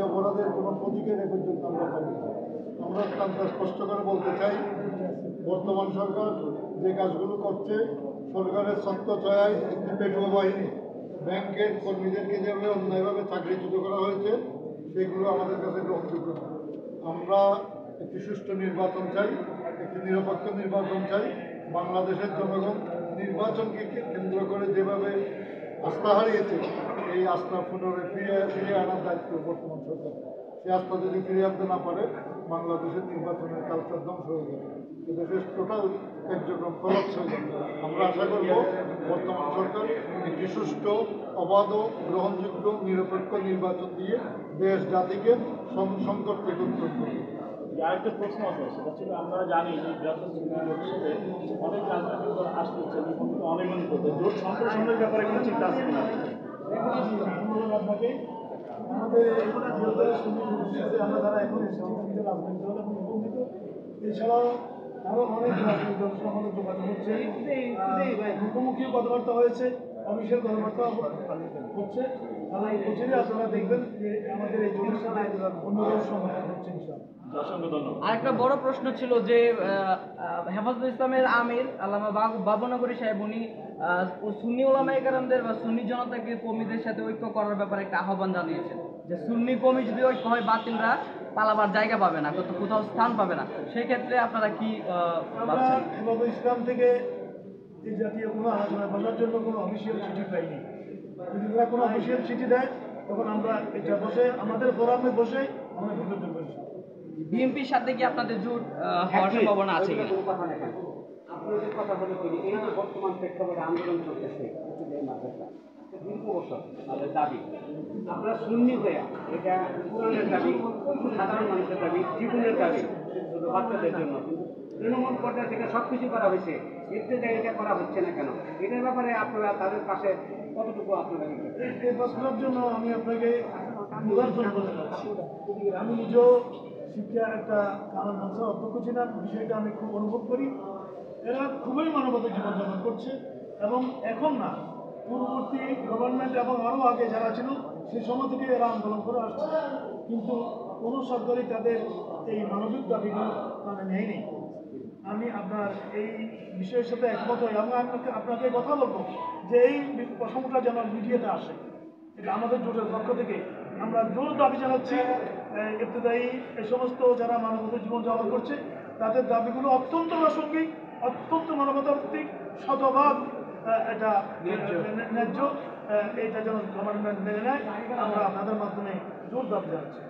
অপরাধের কোনো প্রতীকের এ পর্যন্ত আমরা পাইনি। আমরা স্পষ্ট করে বলতে চাই, বর্তমান সরকার যে কাজগুলো করছে, সরকারের ছত্রছায়ায় একটি পেটুয়া বাহিনী ব্যাংকের কর্মীদেরকে যেভাবে অন্যায়ভাবে চাকরিচ্যুত করা হয়েছে, সেগুলো আমাদের কাছে গ্রহণযোগ্য না। আমরা একটি সুষ্ঠু নির্বাচন চাই, একটি নিরপেক্ষ নির্বাচন চাই। বাংলাদেশের জনগণ নির্বাচনকে কেন্দ্র করে যেভাবে আস্থা হারিয়েছে, এই আস্থা পুনরায় ফিরিয়ে আনার দায়িত্ব বর্তমান সরকার। সেই আস্থা যদি ফিরিয়ে আনতে না পারে, বাংলাদেশের নির্বাচনের কালচার ধ্বংস হয়ে যাবে, এদেশের টোটাল কার্যক্রম কলাপস হয়ে যাবে। আমরা আশা করব বর্তমান সরকার একটি সুষ্ঠু, অবাধ, গ্রহণযোগ্য, নিরপেক্ষ নির্বাচন দিয়ে দেশ জাতিকে সংকট থেকে উত্তরণ করবে। আরেকটা প্রশ্ন আছে, সেটা ছিল আমরা জানি যে ভবিষ্যতে অনেক রাজনৈতিক দল আসতেছে এবং অনেক জোট সম্প্রসারণের ব্যাপারে কোনো চিন্তা আছে কিনা? আপনাকে আমাদের আমরা যারা এখন রাজনৈতিক দল এবং নিবন্ধিত, এছাড়াও আরও অনেক রাজনৈতিক দল আমাদের যোগাযোগ হচ্ছে, মুখোমুখিও কথাবার্তা হয়েছে, অফিসিয়াল কথাবার্তা হচ্ছে। প্রচুরই আপনারা দেখবেন যে আমাদের এই জোটের সাথে অন্যতম সমাধান হচ্ছে। আরেকটা বড় প্রশ্ন ছিল যে হেফাজতুল ইসলামের আমির আল্লামা বাবুনগরী সাহেব উনি সুন্নি ওলামায়ে কেরামদের বা সুন্নি জনতাকে কর্মীদের সাথে ঐক্য করার ব্যাপারে একটা আহ্বান জানিয়েছেন যে সুন্নি কর্মী যদি ঐক্য হয় বাতিলরা পালাবার জায়গা পাবে না, কোথাও স্থান পাবে না। সেই ক্ষেত্রে আপনারা কি ভাবছেন? হেফাজতুল ইসলাম থেকে এই জাতীয় কোনো আলোচনা করার জন্য কোনো অফিসিয়াল চিঠি পাইনি। যদি তারা কোনো অফিসিয়াল চিঠি দেয়, তখন আমরা এটা বসে আমাদের ফোরামে বসে আমরা বিবেচনা করছি। বিএনপির সাথে কি আপনাদের জোট হওয়ার সম্ভাবনা আছে কিনা? আপনাদের কথা বলে কি, এই যে বর্তমান প্রেক্ষাপটে আন্দোলন চলতেছে মাদ্রাসা দীর্ঘ বছর তাদের দাবি, আমরা সুন্নি হয়ে এটা কোরআনের দাবি, সাধারণ মানুষের দাবি, জীবনের দাবি, শুধু বাচ্চাদের জন্য তৃণমূল পর্যায়ে থেকে সব কিছু করা হয়েছে, এটা করা হচ্ছে না কেন? এটার ব্যাপারে আপনারা তাদের পাশে কতটুকু আপনারা এই প্রশ্নের জন্য আমি আপনাকে আমি নিজেও শিক্ষার একটা কারণ সংস্থার অধ্যক্ষ ছিলাম, বিষয়টা আমি খুব অনুভব করি। এরা খুবই মানবতা জীবনযাপন করছে এবং এখন না, পূর্ববর্তী গভর্নমেন্ট এবং আরও আগে যারা ছিল সেই সময় থেকে এরা আন্দোলন করে আসছে, কিন্তু কোনো সরকারই তাদের এই মানবিক দাবিগুলো মানে নেয়নি। আমি আপনার এই বিষয়ের সাথে একমত হই এবং আপনাকে কথা বলবো যে এই প্রসঙ্গটা যেন মিডিয়াতে আসে। এটা আমাদের জোটের পক্ষ থেকে আমরা জোর দাবি জানাচ্ছি, ইবতেদায়ী এই সমস্ত যারা মানবতা জীবনযাপন করছে তাদের দাবিগুলো অত্যন্ত প্রাসঙ্গিক, অত্যন্ত মানবতাভিত্তিক, শতভাগ এটা ন্যায্য। এটা যেন গভর্নমেন্ট মেনে নেয়, আমরা আপনাদের মাধ্যমে জোর দাবি জানাচ্ছি।